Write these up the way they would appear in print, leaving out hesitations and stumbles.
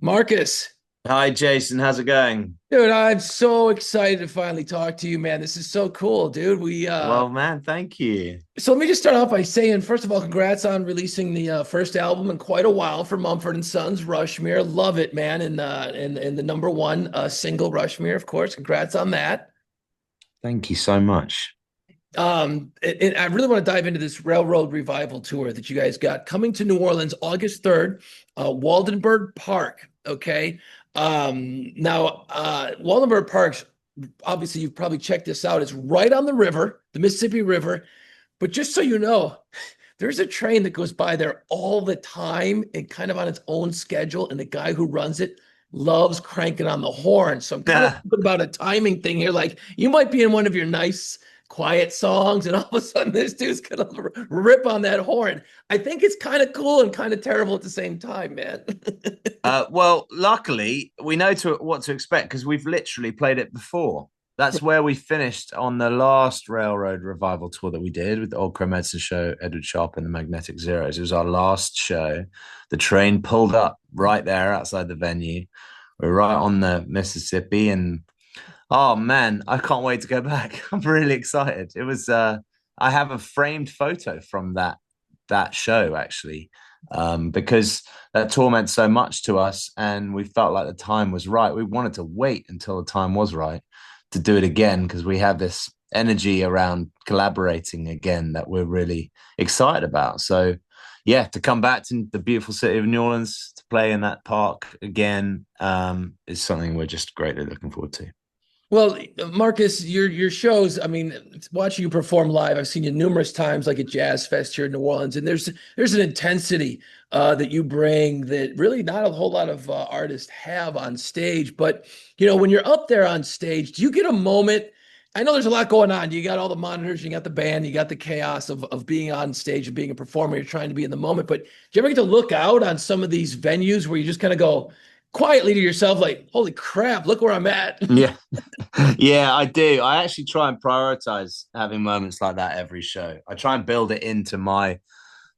Marcus, Hi, Jason. How's it going? dude, I'm so excited to finally talk to you, man. This is so cool, dude. Well, man, thank you. So let me just start off by saying, first of all, congrats on releasing the first album in quite a while for Mumford and Sons, Rushmere. Love it, man. And the number one single, Rushmere, of course. Congrats on that. Thank you so much. And I really want to dive into this Railroad Revival tour that you guys got coming to New Orleans August 3rd, Waldenburg Park. Okay. Waldenburg Park's obviously you've probably checked this out. It's right on the river, the Mississippi River. But just so you know, there's a train that goes by there all the time and kind of on its own schedule. And the guy who runs it loves cranking on the horn. So I'm kind of Yeah. thinking about a timing thing here. Like you might be in one of your nice, quiet songs, and all of a sudden this dude's gonna rip on that horn. I think it's kind of cool and kind of terrible at the same time, man. Well, luckily, we know what to expect because we've literally played it before. That's where we finished on the last Railroad Revival tour that we did with the Old Crow Medicine Show, Edward Sharp and the Magnetic Zeros. It was our last show. The train pulled up right there outside the venue. We're right on the Mississippi, and oh man, I can't wait to go back. I'm really excited. It was I have a framed photo from that show actually. Because that tour meant so much to us and we felt like the time was right. We wanted to wait until the time was right to do it again because we have this energy around collaborating again that we're really excited about. So yeah, to come back to the beautiful city of New Orleans to play in that park again is something we're just greatly looking forward to. Well, Marcus, your shows, I mean, watching you perform live, I've seen you numerous times, like at Jazz Fest here in New Orleans, and there's an intensity that you bring that really not a whole lot of artists have on stage. But when you're up there on stage, do you get a moment? I know there's a lot going on. You got all the monitors, you got the band, you got the chaos of being on stage and being a performer. You're trying to be in the moment, but do you ever get to look out on some of these venues where you just kind of go quietly to yourself, like, "Holy crap, look where I'm at." Yeah. Yeah, I do. I actually try and prioritize having moments like that every show. I try and build it into my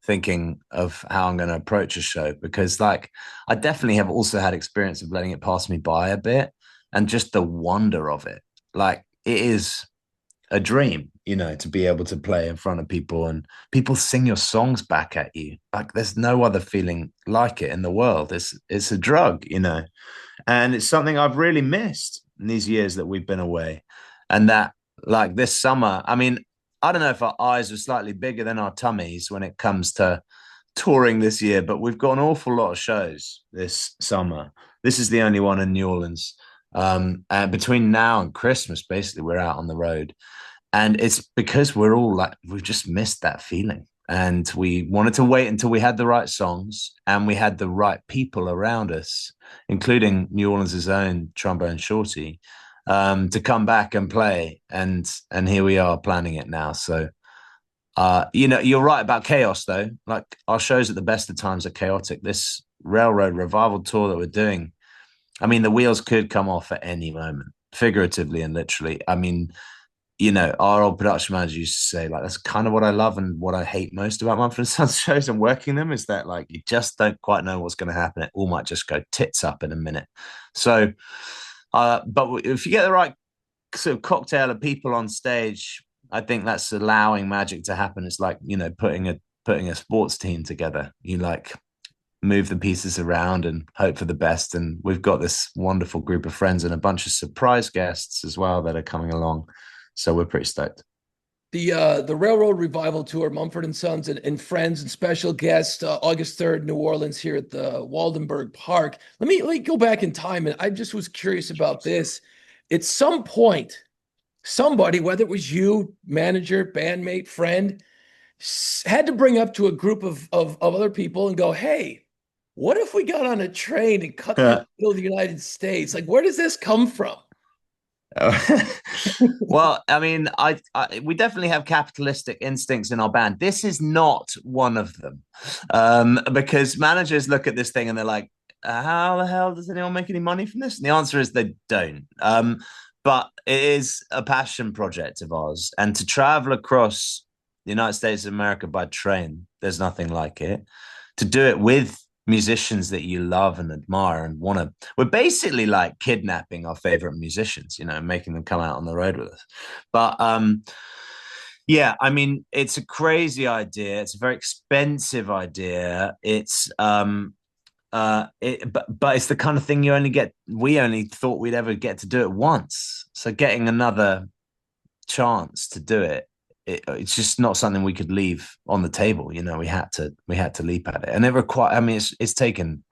thinking of how I'm going to approach a show because, like, I definitely have also had experience of letting it pass me by a bit and just the wonder of it. Like, it is a dream, to be able to play in front of people and people sing your songs back at you. Like, there's no other feeling like it in the world. It's a drug. And it's something I've really missed in these years that we've been away. And that, like this summer, I mean, I don't know if our eyes are slightly bigger than our tummies when it comes to touring this year, but we've got an awful lot of shows this summer. This is the only one in New Orleans. And between now and Christmas, basically, we're out on the road. And it's because we're all like, we've just missed that feeling. And we wanted to wait until we had the right songs and we had the right people around us, including New Orleans' own Trombone Shorty, to come back and play. And here we are planning it now. So you're right about chaos though. Like our shows at the best of times are chaotic. This Railroad Revival tour that we're doing, I mean, the wheels could come off at any moment, figuratively and literally. I mean, our old production manager used to say, like, that's kind of what I love and what I hate most about Mumford and Sons shows and working them is that, like, you just don't quite know what's going to happen. It all might just go tits up in a minute. So, but if you get the right sort of cocktail of people on stage, I think that's allowing magic to happen. It's like, putting a sports team together. You like move the pieces around and hope for the best. And we've got this wonderful group of friends and a bunch of surprise guests as well that are coming along. So we're pretty stoked. The Railroad Revival Tour, Mumford and Sons and friends and special guests, August 3rd, New Orleans, here at the Waldenburg Park. Let me go back in time, and I just was curious about this. At some point, somebody, whether it was you, manager, bandmate, friend, had to bring up to a group of other people and go, "Hey, what if we got on a train and cut through the Yeah. middle of the United States? Like, where does this come from?" Well, I mean, we definitely have capitalistic instincts in our band. This is not one of them, because managers look at this thing and they're like, "How the hell does anyone make any money from this?" And the answer is they don't. But it is a passion project of ours, and to travel across the United States of America by train, there's nothing like it. To do it with musicians that you love and admire and want to. We're basically like kidnapping our favorite musicians, you know, making them come out on the road with us. But yeah, I mean, it's a crazy idea. It's a very expensive idea. But it's the kind of thing we only thought we'd ever get to do it once. So getting another chance to do it's just not something we could leave on the table. You know, we had to leap at it, and it required. I mean, it's taken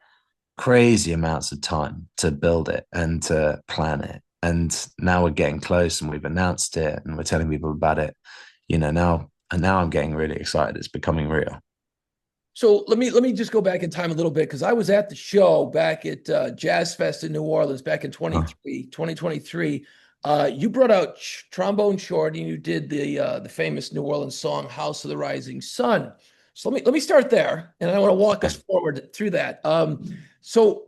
crazy amounts of time to build it and to plan it, and now we're getting close, and we've announced it, and we're telling people about it. You know, now I'm getting really excited. It's becoming real. So let me just go back in time a little bit because I was at the show back at Jazz Fest in New Orleans back in Huh. 2023. You brought out Trombone Shorty and you did the famous New Orleans song "House of the Rising Sun." So let me start there, and I want to walk us forward through that. So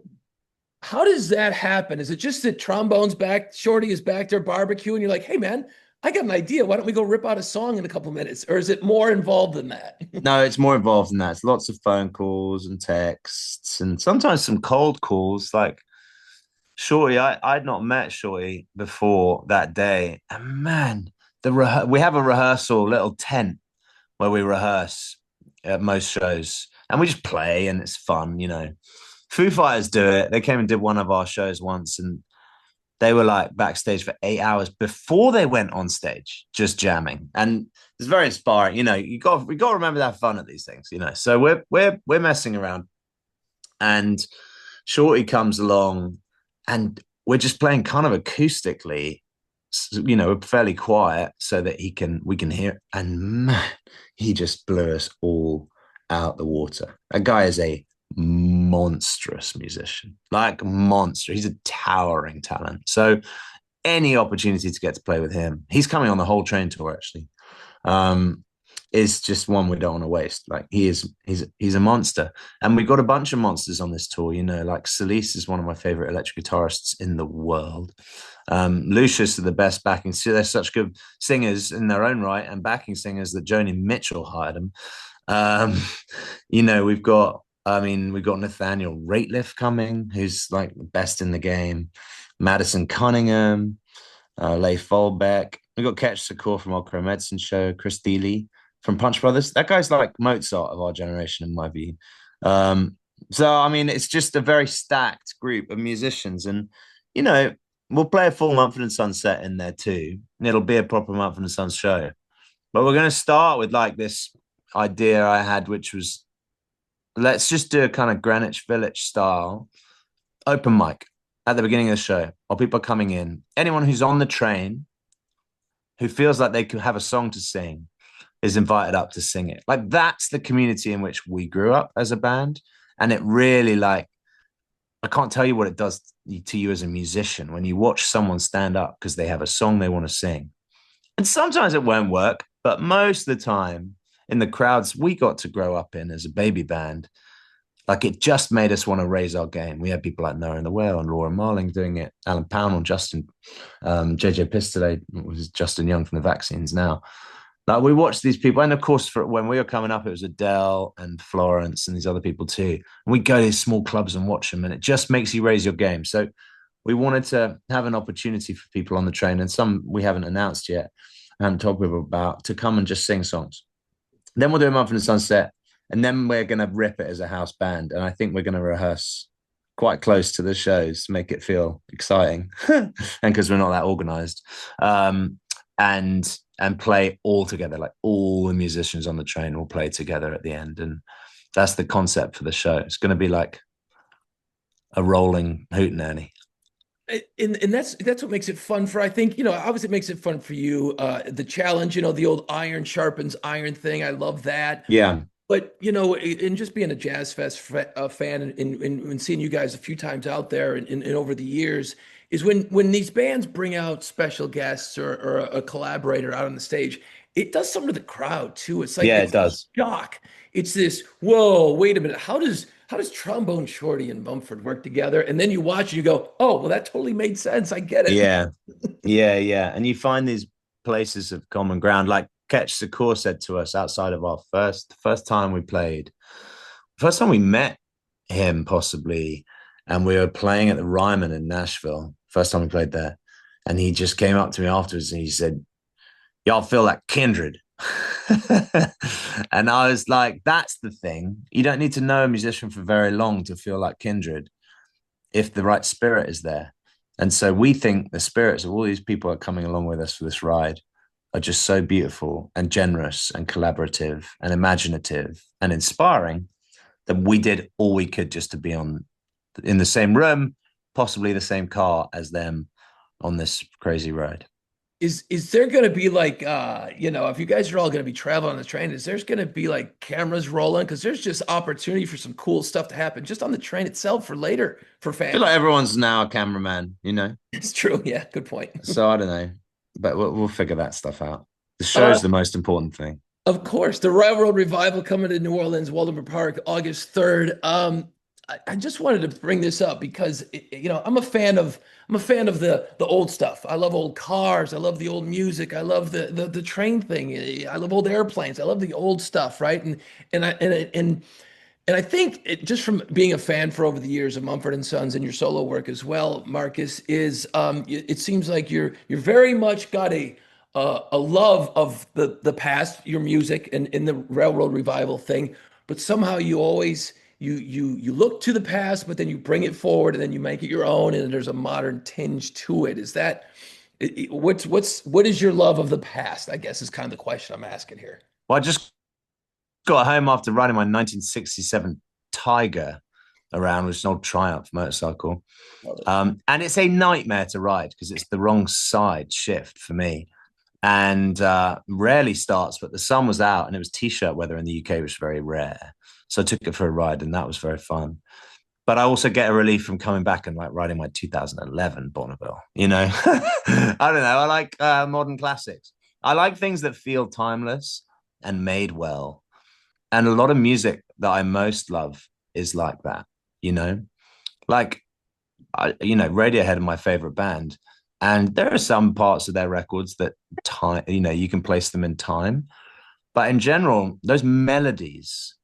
how does that happen? Is it just that Trombone's back, Shorty is back there barbecuing, and you're like, "Hey man, I got an idea. Why don't we go rip out a song in a couple minutes?" Or is it more involved than that? No, it's more involved than that. It's lots of phone calls and texts, and sometimes some cold calls. Like Shorty, I'd not met Shorty before that day, and man, we have a rehearsal little tent where we rehearse at most shows, and we just play, and it's fun, you know. Foo Fighters do it. They came and did one of our shows once, and they were like backstage for 8 hours before they went on stage, just jamming. And it's very inspiring. You know, we got to remember to have fun at these things, you know. So we're messing around, and Shorty comes along, and we're just playing kind of acoustically. You know, we're fairly quiet so that we can hear. And man, he just blew us all out the water. That guy is a monstrous musician, like monster. He's a towering talent. So any opportunity to get to play with him, he's coming on the whole train tour actually, um, is just one we don't want to waste. Like he's a monster, and we've got a bunch of monsters on this tour. You know, like Solis is one of my favorite electric guitarists in the world. Lucius are the best backing. So they're such good singers in their own right, and backing singers that Joni Mitchell hired them. Um, you know, we've got Nathaniel Rateliff coming, who's like the best in the game. Madison Cunningham, Leif Volbeck. We've got Ketch Secor from our Crow Medicine show, Chris Deely from Punch Brothers. That guy's like Mozart of our generation, in my view. So, I mean, it's just a very stacked group of musicians. And, you know, we'll play a full Mumford and Sons set in there too. And it'll be a proper Mumford and Sons show. But we're going to start with like this idea I had, which was let's just do a kind of Greenwich Village style open mic at the beginning of the show while people are coming in. Anyone who's on the train who feels like they could have a song to sing is invited up to sing it. Like that's the community in which we grew up as a band. And it really like, I can't tell you what it does to you as a musician when you watch someone stand up because they have a song they want to sing. And sometimes it won't work, but most of the time in the crowds we got to grow up in as a baby band, like it just made us want to raise our game. We had people like Noah and the Whale and Laura Marling doing it, Alan Pownell, Justin, JJ Pistole, was Justin Young from the Vaccines now. Like we watched these people, and of course, when we were coming up, it was Adele and Florence and these other people too. And we go to these small clubs and watch them, and it just makes you raise your game. So we wanted to have an opportunity for people on the train, and some we haven't announced yet, I haven't told people about, to come and just sing songs. Then we'll do a Mumford and Sons set, and then we're going to rip it as a house band. And I think we're going to rehearse quite close to the shows to make it feel exciting, and because we're not that organized, and play all together, like all the musicians on the train will play together at the end. And that's the concept for the show. It's going to be like a rolling hootenanny. And that's what makes it fun for, I think, obviously it makes it fun for you. The challenge, the old iron sharpens iron thing. I love that. Yeah. But, in just being a Jazz Fest fan and seeing you guys a few times out there and over the years, is when these bands bring out special guests or a collaborator out on the stage, it does something to the crowd too. It's like Yeah, it it's does. shock. It's this, whoa, wait a minute. How does Trombone Shorty and Mumford work together? And then you watch and you go, oh, well, that totally made sense. I get it. Yeah. Yeah. And you find these places of common ground. Like Ketch Secor said to us outside of our first time we played, first time we met him possibly, and we were playing at the Ryman in Nashville, first time we played there, and he just came up to me afterwards and he said, "Y'all feel like kindred." And I was like, that's the thing. You don't need to know a musician for very long to feel like kindred if the right spirit is there. And so we think the spirits of all these people that are coming along with us for this ride are just so beautiful and generous and collaborative and imaginative and inspiring that we did all we could just to be on in the same room, possibly the same car as them on this crazy ride. Is there going to be like if you guys are all going to be traveling on the train, is there's going to be like cameras rolling because there's just opportunity for some cool stuff to happen just on the train itself for later for I feel like fans. everyone's now a cameraman, you know? It's true. Yeah, good point. So I don't know, but we'll figure that stuff out. The Uh, show's the most important thing. Of course, the Railroad Revival coming to New Orleans, Waldemar Park, August 3rd. I just wanted to bring this up because I'm a fan of the old stuff. I love old cars. I love the old music. I love the train thing. I love old airplanes. I love the old stuff, right? And I think just from being a fan for over the years of Mumford and Sons and your solo work as well, Marcus, is it seems like you're very much got a love of the past, your music and in the Railroad Revival thing, but somehow you always you look to the past, but then you bring it forward and then you make it your own, and there's a modern tinge to it. Is that what is your love of the past? I guess is kind of the question I'm asking here. Well, I just got home after riding my 1967 Tiger around, which is an old Triumph motorcycle. Love it. And it's a nightmare to ride because it's the wrong side shift for me. And rarely starts, but the sun was out and it was t-shirt weather in the UK, which is very rare. So I took it for a ride and that was very fun. But I also get a relief from coming back and like riding my 2011 Bonneville, you know? I don't know. I like modern classics. I like things that feel timeless and made well. And a lot of music that I most love is like that, you know? Like, Radiohead are my favorite band. And there are some parts of their records that time, you can place them in time. But in general, those melodies,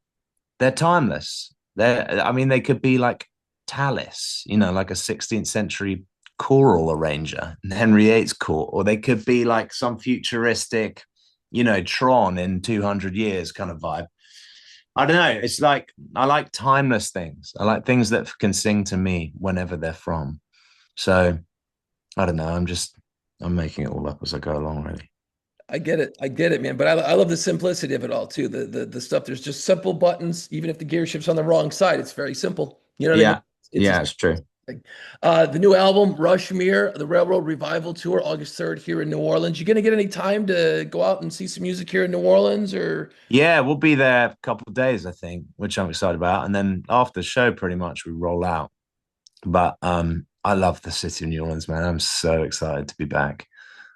they're timeless. They could be like Tallis, like a 16th century choral arranger, Henry VIII's court, or they could be like some futuristic, Tron in 200 years kind of vibe. I don't know. It's like I like timeless things. I like things that can sing to me whenever they're from. So I don't know. I'm making it all up as I go along, really. I get it. I get it, man. But I love the simplicity of it all too. The stuff. There's just simple buttons. Even if the gear shift's on the wrong side, it's very simple. You know what I mean? Yeah, It's yeah, just it's true. like, the new album, Rushmere, the Railroad Revival Tour, August 3rd here in New Orleans. You gonna get any time to go out and see some music here in New Orleans, or Yeah, we'll be there a couple of days, I think, which I'm excited about. And then after the show, pretty much we roll out. But I love the city of New Orleans, man. I'm so excited to be back.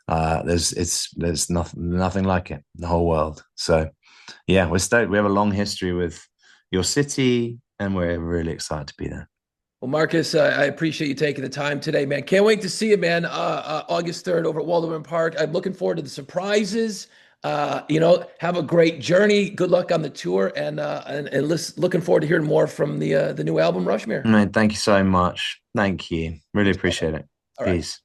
There's nothing like it in the whole world. So yeah, we're stoked. We have a long history with your city, and we're really excited to be there. well, Marcus, I appreciate you taking the time today, man. Can't wait to see you, man. August 3rd over at Waldemar Park. I'm looking forward to the surprises. Have a great journey. Good luck on the tour, and looking forward to hearing more from the new album, Rushmere. Man, thank you so much. Thank you. Really appreciate it. All right. Peace.